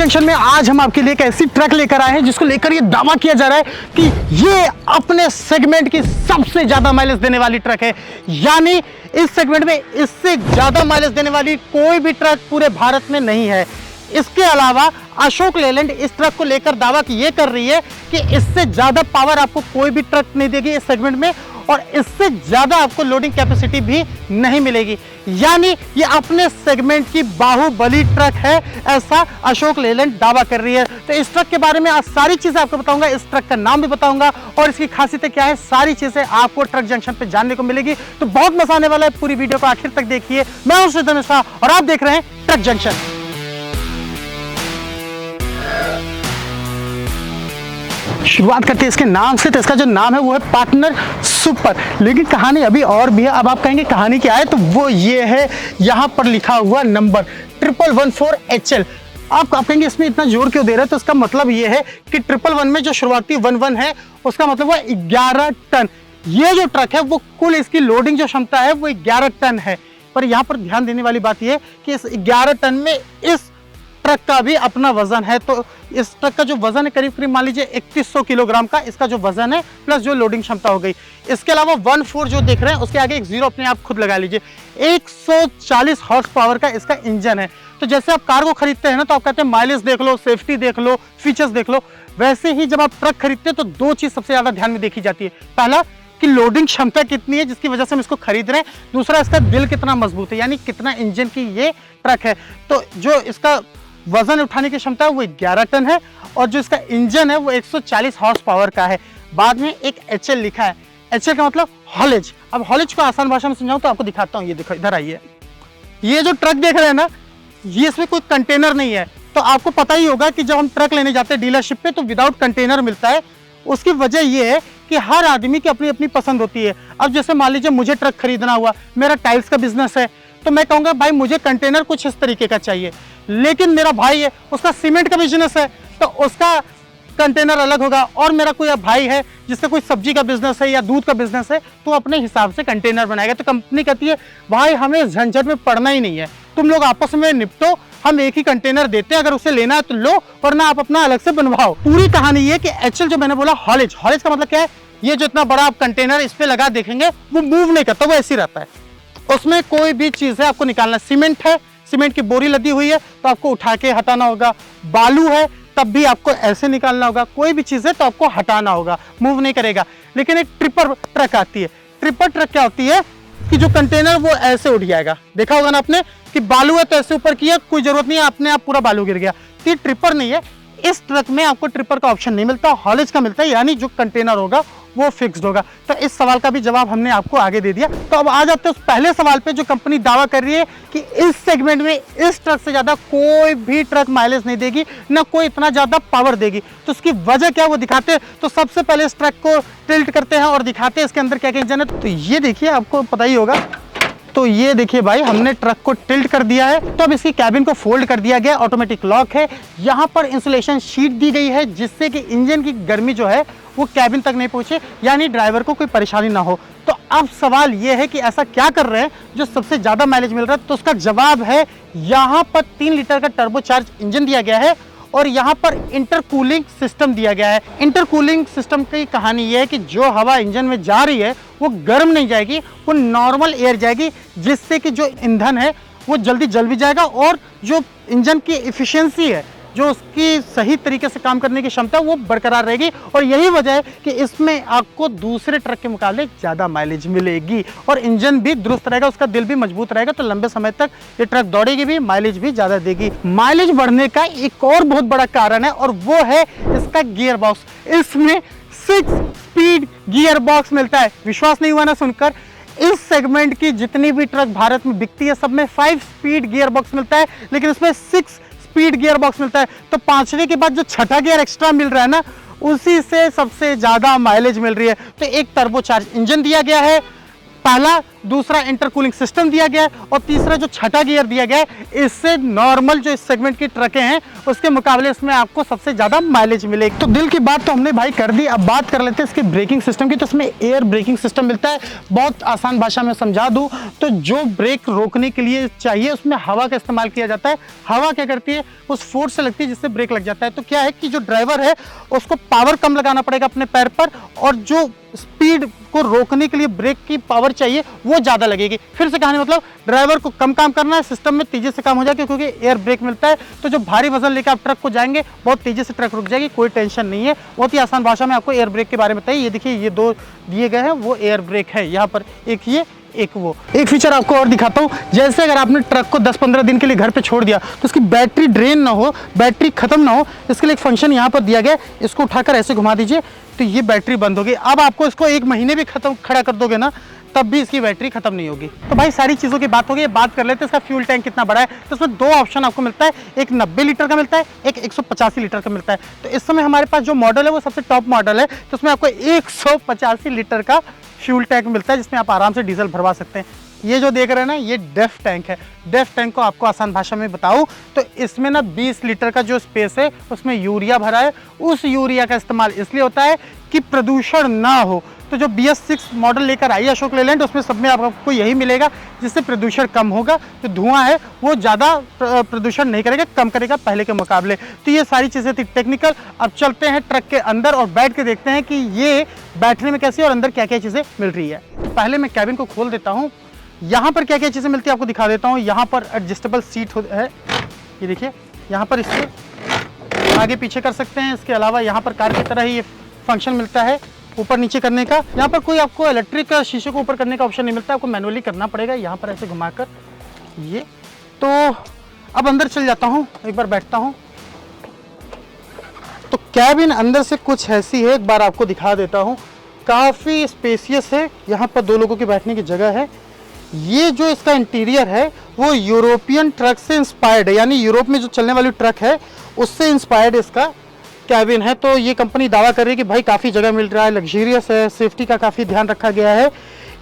Junction में आज हम आपके लिए एक ऐसी ट्रक लेकर आए हैं जिसको लेकर ये दावा किया जा रहा है कि ये अपने सेगमेंट की सबसे ज्यादा माइलेज देने वाली ट्रक है। यानी इस सेगमेंट में इससे ज्यादा माइलेज देने वाली कोई भी ट्रक पूरे भारत में नहीं है। इसके अलावा अशोक लेलैंड इस ट्रक को लेकर दावा ये कर रही है कि इससे ज्यादा पावर आपको कोई भी ट्रक नहीं देगी इस सेगमेंट में, और इससे ज्यादा आपको लोडिंग कैपेसिटी भी नहीं मिलेगी। यानी ये अपने सेगमेंट की बाहुबली ट्रक है, ऐसा अशोक लेलैंड दावा कर रही है। तो इस ट्रक के बारे में आज सारी चीजें आपको बताऊंगा, इस ट्रक का नाम भी बताऊंगा और इसकी खासियतें क्या है, सारी चीजें आपको ट्रक जंक्शन पे जानने को मिलेगी। तो बहुत मजा आने वाला है, पूरी वीडियो को आखिर तक देखिए। मैं हूं श्रीधर मिश्रा और आप देख रहे हैं ट्रक जंक्शन। शुरुआत करते हैं इसके नाम से। तो इसका जो नाम है वो है पार्टनर सुपर, लेकिन कहानी अभी और भी है। अब आप कहेंगे कहानी क्या है, तो वो ये है, यहाँ पर लिखा हुआ नंबर 1114HL। आप कहेंगे इसमें इतना जोर क्यों दे रहे हैं, तो इसका मतलब ये है कि 111 में जो शुरुआती 11 है उसका मतलब वो 11 टन। ये जो ट्रक है वो कुल इसकी लोडिंग जो क्षमता है वो 11 टन है। पर यहाँ पर ध्यान देने वाली बात यह है कि इस 11 टन में इस ट्रक का भी अपना वजन है। तो इस ट्रक का जो वजन है करीब करीब मान लीजिए 3100 किलोग्राम का इसका जो वजन है, प्लस जो लोडिंग क्षमता हो गई। इसके अलावा 14 जो देख रहे हैं उसके आगे एक जीरो अपने आप खुद लगा लीजिए। 140 हॉर्स पावर का इसका इंजन है। तो जैसे आप कार को खरीदते हैं ना, तो आप कहते हैं माइलेज देख लो, सेफ्टी देख लो, फीचर्स देख लो, वैसे ही जब आप ट्रक खरीदते हैं तो दो चीज सबसे ज्यादा ध्यान में देखी जाती है। पहला कि लोडिंग क्षमता कितनी है जिसकी वजह से हम इसको खरीद रहे हैं। दूसरा इसका दिल कितना मजबूत है, यानी कितना इंजन की ये ट्रक है। तो जो इसका वजन उठाने की क्षमता है वो 11 टन है और जो इसका इंजन है वो 140 हॉर्स पावर का है। बाद में एक HL लिखा है। HL का मतलब हॉलेज। अब हॉलेज को आसान भाषा में समझाऊं तो आपको दिखाता हूं। ये देखो, इधर आइए। ये जो ट्रक देख रहे हैं ना, ये इसमें कोई कंटेनर नहीं है। तो आपको पता ही होगा कि जब हम ट्रक लेने जाते हैं डीलरशिप पे तो विदाउट कंटेनर मिलता है। उसकी वजह यह है कि हर आदमी की अपनी अपनी पसंद होती है। अब जैसे मान लीजिए मुझे ट्रक खरीदना हुआ, मेरा टाइल्स का बिजनेस है, तो मैं कहूँगा भाई मुझे कंटेनर कुछ इस तरीके का चाहिए। लेकिन मेरा भाई है, उसका सीमेंट का बिजनेस है, तो उसका कंटेनर अलग होगा। और मेरा कोई भाई है जिसका कोई सब्जी का बिजनेस है या दूध का बिजनेस है, तो अपने हिसाब से कंटेनर बनाएगा। तो कंपनी कहती है भाई हमें इस झंझट में पड़ना ही नहीं है, तुम लोग आपस में निपटो, हम एक ही कंटेनर देते हैं, अगर उसे लेना है तो लो, वरना आप अपना अलग से बनवाओ। पूरी कहानी ये कि HL जो मैंने बोला हॉलेज, हॉलेज का मतलब क्या है, ये जो इतना बड़ा आप कंटेनर इस पे लगा देखेंगे वो मूव नहीं करता, वो ऐसे ही रहता है। उसमें कोई भी चीज है आपको निकालना, सीमेंट है, सीमेंट की बोरी लदी हुई है तो आपको उठा के हटाना होगा। बालू है तब भी आपको ऐसे निकालना होगा। कोई भी चीज है तो आपको हटाना होगा, मूव नहीं करेगा। लेकिन एक ट्रिपर ट्रक आती है। ट्रिपर ट्रक क्या होती है कि जो कंटेनर वो ऐसे उठ जाएगा। देखा होगा ना आपने कि बालू है तो ऐसे ऊपर किया, कोई जरूरत नहीं है, अपने आप पूरा बालू गिर गया। तो ये ट्रिपर नहीं है। इस ट्रक में आपको ट्रिपर का ऑप्शन नहीं मिलता, हॉलेज का मिलता है, यानी जो कंटेनर होगा वो फिक्स्ड होगा। तो इस सवाल का भी जवाब हमने आपको आगे दे दिया। तो अब आ जाते हैं उस पहले सवाल पे जो कंपनी दावा कर रही है कि इस सेगमेंट में इस ट्रक से ज्यादा कोई भी ट्रक माइलेज नहीं देगी, ना कोई इतना ज्यादा पावर देगी। तो उसकी वजह क्या वो दिखाते हैं। तो सबसे पहले इस ट्रक को टिल्ट करते हैं और दिखाते हैं इसके अंदर क्या क्या इंजन है। तो ये देखिए, आपको पता ही होगा। तो ये देखिए भाई, हमने ट्रक को टिल्ट कर दिया है। तो अब इसकी कैबिन को फोल्ड कर दिया गया, ऑटोमेटिक लॉक है। यहाँ पर इंसुलेशन शीट दी गई है जिससे कि इंजन की गर्मी जो है वो कैबिन तक नहीं पहुंचे, यानी ड्राइवर को कोई परेशानी ना हो। तो अब सवाल ये है कि ऐसा क्या कर रहे हैं जो सबसे ज्यादा माइलेज मिल रहा है। तो उसका जवाब है, यहाँ पर 3 लीटर का टर्बोचार्ज इंजन दिया गया है और यहाँ पर इंटरकूलिंग सिस्टम दिया गया है। इंटरकूलिंग सिस्टम की कहानी यह है कि जो हवा इंजन में जा रही है वो गर्म नहीं जाएगी, वो नॉर्मल एयर जाएगी, जिससे कि जो ईंधन है वो जल्दी जल भी जाएगा और जो इंजन की एफिशिएंसी है, जो उसकी सही तरीके से काम करने की क्षमता वो बरकरार रहेगी। और यही वजह है कि इसमें आपको दूसरे ट्रक के मुकाबले ज़्यादा माइलेज मिलेगी और इंजन भी दुरुस्त रहेगा, उसका दिल भी मजबूत रहेगा। तो लंबे समय तक ये ट्रक दौड़ेगी भी, माइलेज भी ज़्यादा देगी। माइलेज बढ़ने का एक और बहुत बड़ा कारण है और वो है इसका गियर बॉक्स। इसमें 6 स्पीड गियर बॉक्स मिलता है। विश्वास नहीं हुआ ना सुनकर? इस सेगमेंट की जितनी भी ट्रक भारत में बिकती है सब में 5 स्पीड गियर बॉक्स मिलता है, लेकिन इसमें 6 स्पीड गियर बॉक्स मिलता है। तो 5वें के बाद जो छठा गियर एक्स्ट्रा मिल रहा है ना, उसी से सबसे ज्यादा माइलेज मिल रही है। तो एक टर्बोचार्ज इंजन दिया गया है पहला, दूसरा इंटरकूलिंग सिस्टम दिया गया है, और तीसरा जो छठा गियर दिया गया है, इससे नॉर्मल जो इस सेगमेंट की ट्रकें हैं उसके मुकाबले इसमें आपको सबसे ज़्यादा माइलेज मिलेगी। तो दिल की बात तो हमने भाई कर दी, अब बात कर लेते हैं इसके ब्रेकिंग सिस्टम की। तो इसमें एयर ब्रेकिंग सिस्टम मिलता है। बहुत आसान भाषा में समझा दूँ तो जो ब्रेक रोकने के लिए चाहिए उसमें हवा का इस्तेमाल किया जाता है। हवा क्या करती है, उस फोर्स से लगती है जिससे ब्रेक लग जाता है। तो क्या है कि जो ड्राइवर है उसको पावर कम लगाना पड़ेगा अपने पैर पर, और जो स्पीड को रोकने के लिए ब्रेक की पावर चाहिए वो ज़्यादा लगेगी। फिर से कहानी मतलब ड्राइवर को कम काम करना है, सिस्टम में तेज़ी से काम हो जाएगा क्योंकि एयर ब्रेक मिलता है। तो जो भारी वजन लेकर आप ट्रक को जाएंगे बहुत तेज़ी से ट्रक रुक जाएगी, कोई टेंशन नहीं है। बहुत ही आसान भाषा में आपको एयर ब्रेक के बारे में बताइए। ये देखिए, ये दो दिए गए हैं वो एयर ब्रेक है, यहाँ पर एक ये एक वो। एक फीचर आपको और दिखाता हूँ, जैसे अगर आपने ट्रक को 10-15 दिन के लिए घर पे छोड़ दिया तो उसकी बैटरी ड्रेन ना हो, बैटरी खत्म ना हो, इसके लिए एक फंक्शन यहाँ पर दिया गया है। इसको उठाकर ऐसे घुमा दीजिए तो ये बैटरी बंद होगी। अब आपको इसको 1 महीने भी खड़ा कर दोगे ना तब भी इसकी बैटरी खत्म नहीं होगी। तो भाई सारी चीज़ों की बात हो गई, बात कर लेते हैं इसका फ्यूल टैंक कितना बड़ा है। तो इसमें 2 ऑप्शन आपको मिलता है, एक 90 लीटर का मिलता है, एक 185 लीटर का मिलता है। तो इस समय हमारे पास जो मॉडल है वो सबसे टॉप मॉडल है, तो उसमें आपको 185 लीटर का फ्यूल टैंक मिलता है जिसमें आप आराम से डीजल भरवा सकते हैं। ये जो देख रहे हैं ना, ये डेफ टैंक है। डेफ टैंक को आपको आसान भाषा में बताऊं तो इसमें ना 20 लीटर का जो स्पेस है उसमें यूरिया भरा है। उस यूरिया का इस्तेमाल इसलिए होता है कि प्रदूषण ना हो। तो जो BS6 मॉडल लेकर आई अशोक लेलैंड उसमें सब में आपको यही मिलेगा, जिससे प्रदूषण कम होगा। जो धुआं है वो ज़्यादा प्रदूषण नहीं करेगा, कम करेगा पहले के मुकाबले। तो ये सारी चीज़ें थी टेक्निकल। अब चलते हैं ट्रक के अंदर और बैठ के देखते हैं कि ये बैठने में कैसी है और अंदर क्या क्या चीज़ें मिल रही है। पहले मैं कैबिन को खोल देता हूँ, यहाँ पर क्या क्या चीज़ें मिलती है आपको दिखा देता हूँ। यहाँ पर एडजस्टेबल सीट है, ये देखिए, यहाँ पर इससे आगे पीछे कर सकते हैं। इसके अलावा यहाँ पर कार की तरह ही ये फंक्शन मिलता है ऊपर नीचे करने का। यहाँ पर कोई आपको इलेक्ट्रिक शीशे को ऊपर करने का ऑप्शन नहीं मिलता, आपको मैनुअली करना पड़ेगा यहाँ पर ऐसे घुमाकर ये। तो अब अंदर चल जाता हूँ, एक बार बैठता हूँ। तो कैबिन अंदर से कुछ ऐसी है, एक बार आपको दिखा देता हूँ। काफ़ी स्पेसियस है, यहाँ पर 2 लोगों की बैठने की जगह है। ये जो इसका इंटीरियर है वो यूरोपियन ट्रक से इंस्पायर्ड है, यानी यूरोप में जो चलने वाली ट्रक है उससे इंस्पायर्ड इसका कैबिन है। तो ये कंपनी दावा कर रही है कि भाई काफ़ी जगह मिल रहा है, लग्जरियस है, सेफ्टी का काफ़ी ध्यान रखा गया है।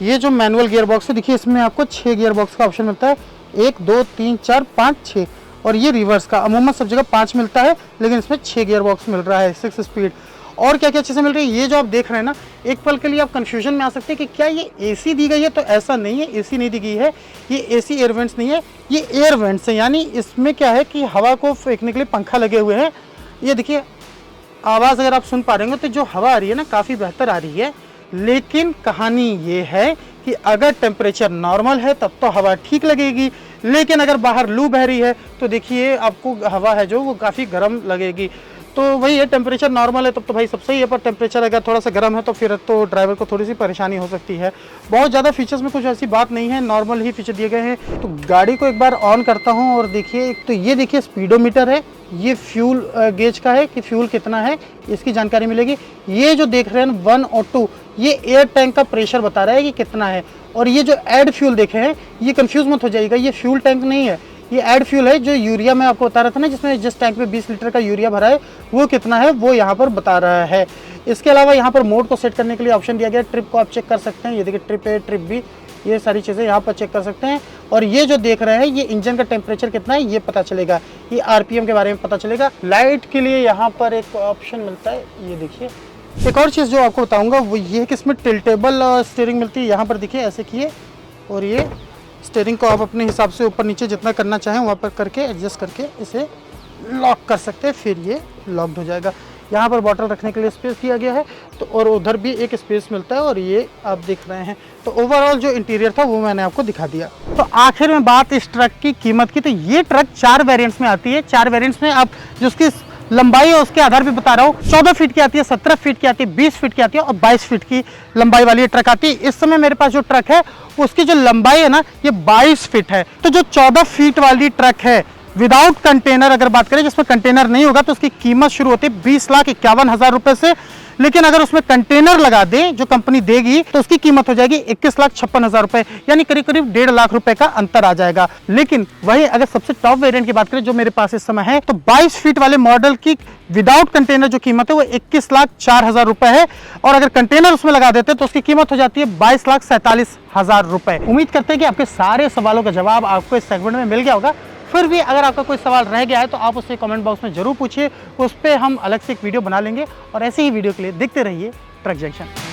ये जो मैनुअल गियर बॉक्स है, देखिए इसमें आपको 6 गियर बॉक्स का ऑप्शन मिलता है, 1 2 3 4 5 6, और ये रिवर्स का। अमूमन सब जगह 5 मिलता है लेकिन इसमें 6 गियर बॉक्स मिल रहा है, 6 स्पीड। और क्या क्या चीज़ें मिल रही है ये जो आप देख रहे हैं ना, एक पल के लिए आप कंफ्यूजन में आ सकते हैं कि क्या ये AC दी गई है। तो ऐसा नहीं है, AC नहीं दी गई है, ये AC एयर वेंट्स नहीं है, ये एयर वेंट्स है। यानी इसमें क्या है कि हवा को फेंकने के लिए पंखा लगे हुए हैं। ये देखिए आवाज़ अगर आप सुन पा रहे हो तो जो हवा आ रही है ना काफ़ी बेहतर आ रही है। लेकिन कहानी ये है कि अगर टेम्परेचर नॉर्मल है तब तो हवा ठीक लगेगी, लेकिन अगर बाहर लू बह रही है तो देखिए आपको हवा है जो वो काफ़ी गर्म लगेगी। तो वही है, टेम्परेचर नॉर्मल है तब तो भाई सब सही है, पर टेम्परेचर अगर थोड़ा सा गर्म है तो फिर तो ड्राइवर को थोड़ी सी परेशानी हो सकती है। बहुत ज़्यादा फीचर्स में कुछ ऐसी बात नहीं है, नॉर्मल ही फीचर दिए गए हैं। तो गाड़ी को एक बार ऑन करता हूँ और देखिए, तो ये देखिए स्पीडोमीटर है, ये फ्यूल गेज का है कि फ्यूल कितना है इसकी जानकारी मिलेगी। ये जो देख रहे हैं 1 और 2, ये एयर टैंक का प्रेशर बता रहा है कि कितना है। और ये जो ऐड फ्यूल देखे हैं, ये कंफ्यूज मत हो जाइएगा, ये फ्यूल टैंक नहीं है, ये ऐड फ्यूल है। जो यूरिया मैं आपको बता रहा था ना, जिसमें जिस टैंक में 20 लीटर का यूरिया भरा है वो कितना है वो यहाँ पर बता रहा है। इसके अलावा यहाँ पर मोड को सेट करने के लिए ऑप्शन दिया गया है, ट्रिप को आप चेक कर सकते हैं। ये देखिए ट्रिप A, ट्रिप B, ये सारी चीज़ें यहाँ पर चेक कर सकते हैं। और ये जो देख रहे हैं ये इंजन का टेम्परेचर कितना है ये पता चलेगा, ये RPM के बारे में पता चलेगा। लाइट के लिए यहाँ पर एक ऑप्शन मिलता है, ये देखिए। एक और चीज़ जो आपको बताऊँगा वो ये है कि इसमें टिल्टेबल स्टीयरिंग मिलती है। यहाँ पर देखिए ऐसे किए और ये स्टीयरिंग को आप अपने हिसाब से ऊपर नीचे जितना करना चाहें वहाँ पर करके एडजस्ट करके इसे लॉक कर सकते हैं, फिर ये लॉक्ड हो जाएगा। यहाँ पर बॉटल रखने के लिए स्पेस दिया गया है, तो और उधर भी एक स्पेस मिलता है, और ये आप देख रहे हैं। तो ओवरऑल जो इंटीरियर था वो मैंने आपको दिखा दिया। तो आखिर में बात इस ट्रक की कीमत की। तो ये ट्रक 4 वेरिएंट्स में आती है। 4 वेरिएंट्स में आप जिसकी लंबाई है उसके आधार पे बता रहा हूँ, 14 फीट की आती है, 17 फीट की आती है, 20 फीट की आती है और 22 फीट की लंबाई वाली ट्रक आती है। इस समय मेरे पास जो ट्रक है उसकी जो लंबाई है ना ये 22 फीट है। तो जो 14 फीट वाली ट्रक है विदाउट कंटेनर अगर बात करें, जिसमें कंटेनर नहीं होगा, तो उसकी कीमत शुरू होती है 20,51,000 रुपए से, लेकिन अगर उसमें कंटेनर लगा दें जो कंपनी देगी तो उसकी कीमत हो जाएगी 21,56,000 रुपए, यानी करीब करीब 1.5 लाख रुपए का अंतर आ जाएगा। लेकिन वही अगर सबसे टॉप वेरिएंट की बात करें जो मेरे पास इस समय है, तो 22 फीट वाले मॉडल की विदाउट कंटेनर जो कीमत है वो 21,04,000 रुपए है, और अगर कंटेनर उसमें लगा देते तो उसकी कीमत हो जाती है 22,47,000 रुपए। उम्मीद करते हैं कि आपके सारे सवालों का जवाब आपको इस सेगमेंट में मिल गया होगा। फिर भी अगर आपका कोई सवाल रह गया है तो आप उसे कमेंट बॉक्स में जरूर पूछिए, उस पर हम अलग से एक वीडियो बना लेंगे। और ऐसे ही वीडियो के लिए देखते रहिए ट्रक जंक्शन।